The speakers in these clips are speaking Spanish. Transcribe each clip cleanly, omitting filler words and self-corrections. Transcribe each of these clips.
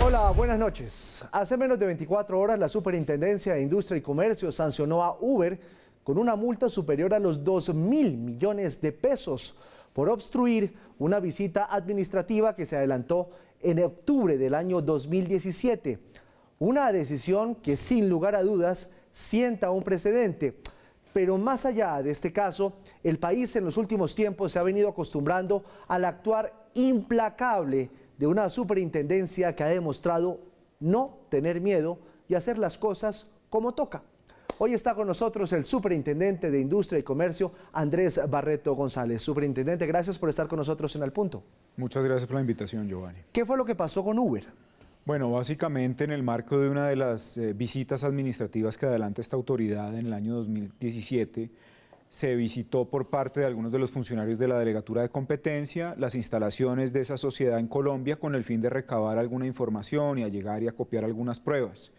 Hola, buenas noches. Hace menos de 24 horas la Superintendencia de Industria y Comercio sancionó a Uber con una multa superior a los 2.000 millones de pesos por obstruir una visita administrativa que se adelantó en octubre del año 2017. Una decisión que sin lugar a dudas sienta un precedente. Pero más allá de este caso, el país en los últimos tiempos se ha venido acostumbrando al actuar implacable de una superintendencia que ha demostrado no tener miedo y hacer las cosas como toca. Hoy está con nosotros el superintendente de Industria y Comercio, Andrés Barreto González. Superintendente, gracias por estar con nosotros en Al Punto. Muchas gracias por la invitación, Giovanni. ¿Qué fue lo que pasó con Uber? Bueno, básicamente en el marco de una de las visitas administrativas que adelanta esta autoridad en el año 2017, se visitó por parte de algunos de los funcionarios de la Delegatura de Competencia las instalaciones de esa sociedad en Colombia con el fin de recabar alguna información y a llegar y a copiar algunas pruebas.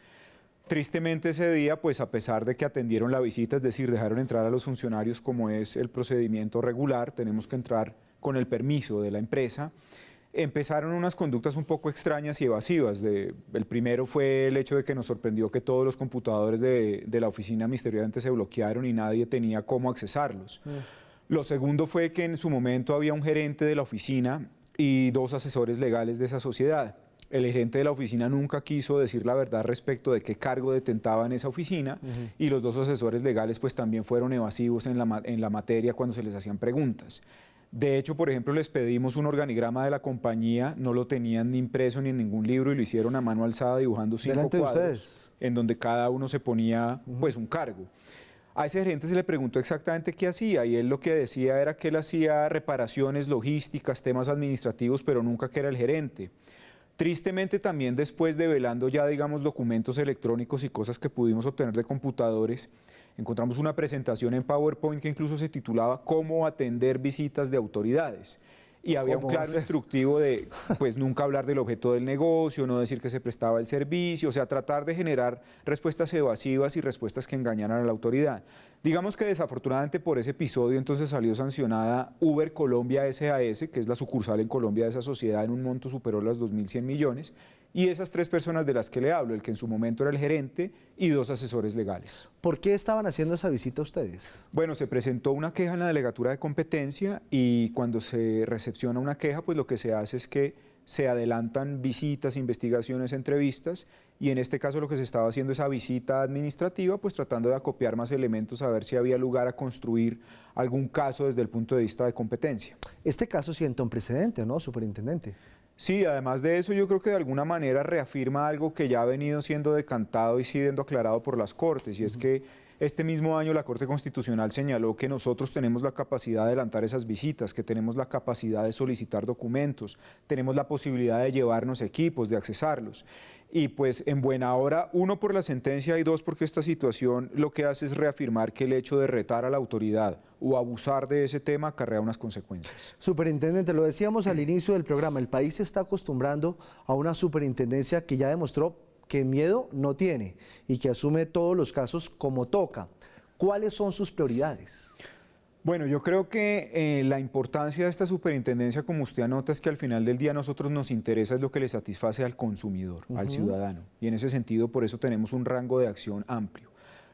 Tristemente ese día, pues a pesar de que atendieron la visita, es decir, dejaron entrar a los funcionarios como es el procedimiento regular, tenemos que entrar con el permiso de la empresa, empezaron unas conductas un poco extrañas y evasivas. El primero fue el hecho de que nos sorprendió que todos los computadores de la oficina misteriosamente se bloquearon y nadie tenía cómo accesarlos. Lo segundo fue que en su momento había un gerente de la oficina y dos asesores legales de esa sociedad. El gerente de la oficina nunca quiso decir la verdad respecto de qué cargo detentaba en esa oficina y los dos asesores legales pues también fueron evasivos en la materia cuando se les hacían preguntas. De hecho, por ejemplo, les pedimos un organigrama de la compañía, no lo tenían ni impreso ni en ningún libro y lo hicieron a mano alzada dibujando 5 cuadros en donde cada uno se ponía pues un cargo. A ese gerente se le preguntó exactamente qué hacía y él lo que decía era que él hacía reparaciones logísticas, temas administrativos, pero nunca que era el gerente. Tristemente también después de velando ya digamos documentos electrónicos y cosas que pudimos obtener de computadores, encontramos una presentación en PowerPoint que incluso se titulaba "Cómo atender visitas de autoridades". Y había un claro instructivo de pues nunca hablar del objeto del negocio, no decir que se prestaba el servicio, o sea, tratar de generar respuestas evasivas y respuestas que engañaran a la autoridad. Digamos que desafortunadamente por ese episodio entonces salió sancionada Uber Colombia SAS, que es la sucursal en Colombia de esa sociedad en un monto superior a los 2.100 millones, y esas tres personas de las que le hablo, el que en su momento era el gerente y dos asesores legales. ¿Por qué estaban haciendo esa visita ustedes? Bueno, se presentó una queja en la Delegatura de Competencia y cuando se recepciona una queja, pues lo que se hace es que se adelantan visitas, investigaciones, entrevistas, y en este caso lo que se estaba haciendo es esa visita administrativa, pues tratando de acopiar más elementos a ver si había lugar a construir algún caso desde el punto de vista de competencia. Este caso sienta un precedente, ¿no, superintendente? Sí, además de eso yo creo que de alguna manera reafirma algo que ya ha venido siendo decantado y siendo aclarado por las Cortes, y es que este mismo año la Corte Constitucional señaló que nosotros tenemos la capacidad de adelantar esas visitas, que tenemos la capacidad de solicitar documentos, tenemos la posibilidad de llevarnos equipos, de accesarlos. Y pues en buena hora, uno por la sentencia y dos porque esta situación lo que hace es reafirmar que el hecho de retar a la autoridad o abusar de ese tema acarrea unas consecuencias. Superintendente, lo decíamos al inicio del programa, el país se está acostumbrando a una superintendencia que ya demostró que miedo no tiene y que asume todos los casos como toca. ¿Cuáles son sus prioridades? Bueno, yo creo que la importancia de esta superintendencia, como usted anota, es que al final del día a nosotros nos interesa es lo que le satisface al consumidor, al ciudadano. Y en ese sentido, por eso tenemos un rango de acción amplio.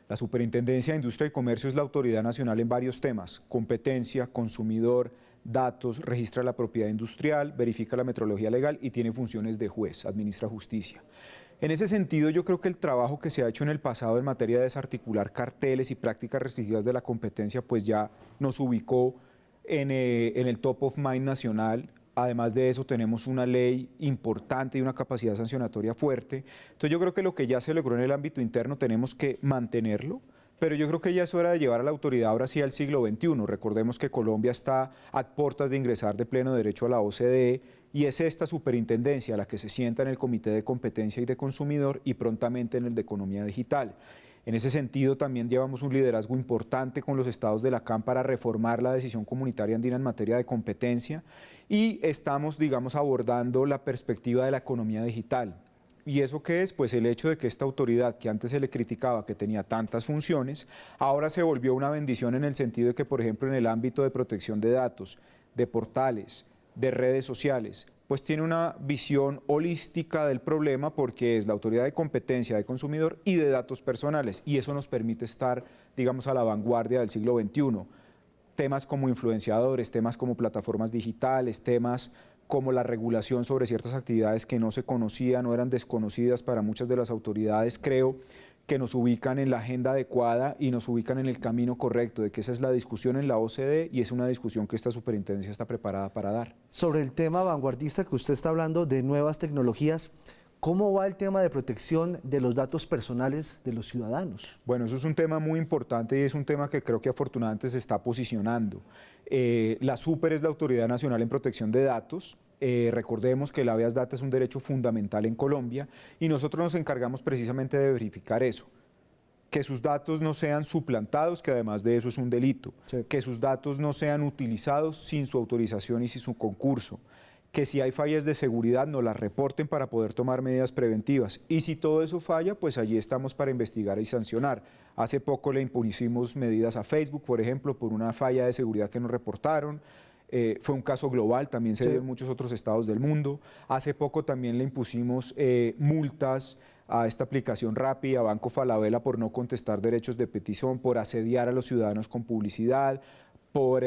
La Superintendencia de Industria y Comercio es la autoridad nacional en varios temas: competencia, consumidor, datos, registra la propiedad industrial, verifica la metrología legal y tiene funciones de juez, administra justicia. En ese sentido, yo creo que el trabajo que se ha hecho en el pasado en materia de desarticular carteles y prácticas restrictivas de la competencia, pues ya nos ubicó en el top of mind nacional. Además de eso, tenemos una ley importante y una capacidad sancionatoria fuerte. Entonces, yo creo que lo que ya se logró en el ámbito interno tenemos que mantenerlo, pero yo creo que ya es hora de llevar a la autoridad ahora sí al siglo XXI. Recordemos que Colombia está a puertas de ingresar de pleno derecho a la OCDE, y es esta superintendencia la que se sienta en el Comité de Competencia y de Consumidor y prontamente en el de Economía Digital. En ese sentido, también llevamos un liderazgo importante con los estados de la CAM para reformar la decisión comunitaria andina en materia de competencia, y estamos, digamos, abordando la perspectiva de la economía digital. ¿Y eso qué es? Pues el hecho de que esta autoridad, que antes se le criticaba que tenía tantas funciones, ahora se volvió una bendición en el sentido de que, por ejemplo, en el ámbito de protección de datos, de portales, de redes sociales, pues tiene una visión holística del problema porque es la autoridad de competencia de consumidor y de datos personales, y eso nos permite estar, digamos, a la vanguardia del siglo XXI. Temas como influenciadores, temas como plataformas digitales, temas como la regulación sobre ciertas actividades que no se conocían o eran desconocidas para muchas de las autoridades, creo que nos ubican en la agenda adecuada y nos ubican en el camino correcto, de que esa es la discusión en la OCDE y es una discusión que esta superintendencia está preparada para dar. Sobre el tema vanguardista que usted está hablando de nuevas tecnologías, ¿cómo va el tema de protección de los datos personales de los ciudadanos? Bueno, eso es un tema muy importante y es un tema que creo que afortunadamente se está posicionando. La SUPER es la Autoridad Nacional en Protección de Datos. Recordemos que el habeas data es un derecho fundamental en Colombia y nosotros nos encargamos precisamente de verificar eso, que sus datos no sean suplantados, que además de eso es un delito, sí, que sus datos no sean utilizados sin su autorización y sin su concurso, que si hay fallas de seguridad nos las reporten para poder tomar medidas preventivas, y si todo eso falla, pues allí estamos para investigar y sancionar. Hace poco le impusimos medidas a Facebook, por ejemplo, por una falla de seguridad que nos reportaron. Fue un caso global, también se dio en muchos otros estados del mundo. Hace poco también le impusimos multas a esta aplicación Rappi, a Banco Falabella, por no contestar derechos de petición, por asediar a los ciudadanos con publicidad, por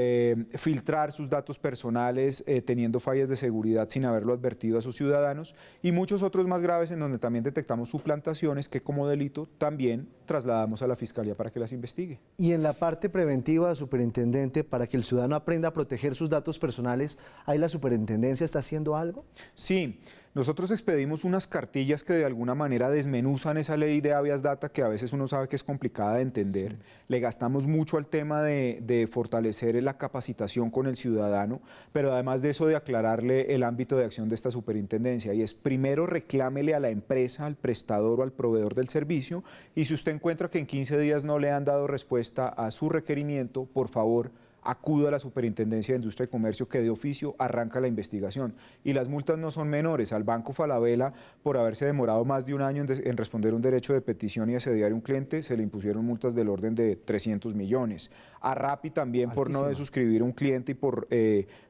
filtrar sus datos personales teniendo fallas de seguridad sin haberlo advertido a sus ciudadanos, y muchos otros más graves en donde también detectamos suplantaciones que como delito también trasladamos a la Fiscalía para que las investigue. Y en la parte preventiva, superintendente, para que el ciudadano aprenda a proteger sus datos personales, ¿ahí la superintendencia está haciendo algo? Sí. Nosotros expedimos unas cartillas que de alguna manera desmenuzan esa ley de habeas data que a veces uno sabe que es complicada de entender. Sí. Le gastamos mucho al tema de fortalecer la capacitación con el ciudadano, pero además de eso de aclararle el ámbito de acción de esta superintendencia, y es primero reclámele a la empresa, al prestador o al proveedor del servicio, y si usted encuentra que en 15 días no le han dado respuesta a su requerimiento, por favor, acuda a la Superintendencia de Industria y Comercio, que de oficio arranca la investigación. Y las multas no son menores. Al Banco Falabella, por haberse demorado más de un año en responder un derecho de petición y asediar a un cliente, se le impusieron multas del orden de 300 millones. A Rappi también, por no desuscribir a un cliente y por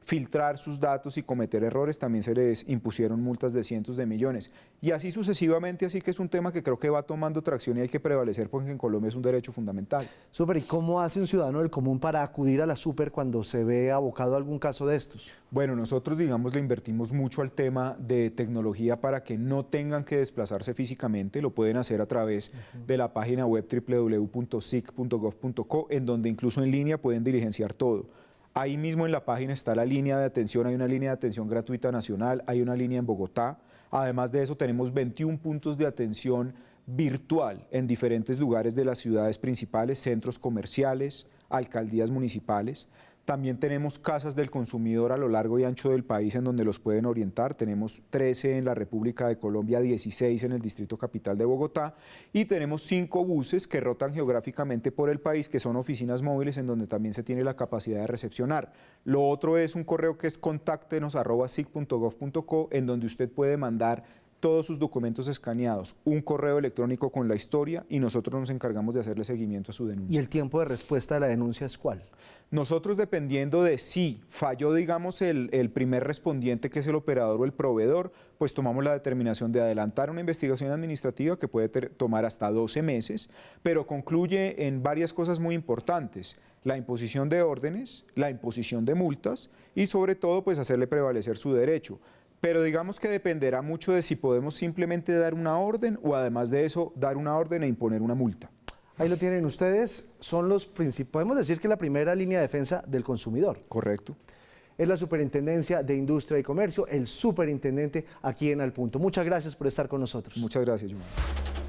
filtrar sus datos y cometer errores, también se les impusieron multas de cientos de millones. Y así sucesivamente, así que es un tema que creo que va tomando tracción y hay que prevalecer porque en Colombia es un derecho fundamental. Súper, ¿y cómo hace un ciudadano del común para acudir a la Súper cuando se ve abocado a algún caso de estos? Bueno, nosotros, digamos, le invertimos mucho al tema de tecnología para que no tengan que desplazarse físicamente. Lo pueden hacer a través de la página web www.sic.gov.co, en donde incluso en línea pueden diligenciar todo. Ahí mismo en la página está la línea de atención, hay una línea de atención gratuita nacional, hay una línea en Bogotá. Además de eso, tenemos 21 puntos de atención virtual en diferentes lugares de las ciudades principales, centros comerciales, alcaldías municipales. También tenemos casas del consumidor a lo largo y ancho del país en donde los pueden orientar. Tenemos 13 en la República de Colombia, 16 en el Distrito Capital de Bogotá, y tenemos 5 buses que rotan geográficamente por el país, que son oficinas móviles en donde también se tiene la capacidad de recepcionar. Lo otro es un correo que es contáctenos@sic.gov.co, en donde usted puede mandar todos sus documentos escaneados, un correo electrónico con la historia, y nosotros nos encargamos de hacerle seguimiento a su denuncia. ¿Y el tiempo de respuesta de la denuncia es cuál? Nosotros, dependiendo de si falló, digamos, el primer respondiente, que es el operador o el proveedor, pues tomamos la determinación de adelantar una investigación administrativa que puede tomar hasta 12 meses, pero concluye en varias cosas muy importantes: la imposición de órdenes, la imposición de multas y sobre todo pues hacerle prevalecer su derecho. Pero digamos que dependerá mucho de si podemos simplemente dar una orden o además de eso dar una orden e imponer una multa. Ahí lo tienen ustedes, son los principales, podemos decir que la primera línea de defensa del consumidor. Correcto. Es la Superintendencia de Industria y Comercio, el superintendente aquí en Al Punto. Muchas gracias por estar con nosotros. Muchas gracias, Joan.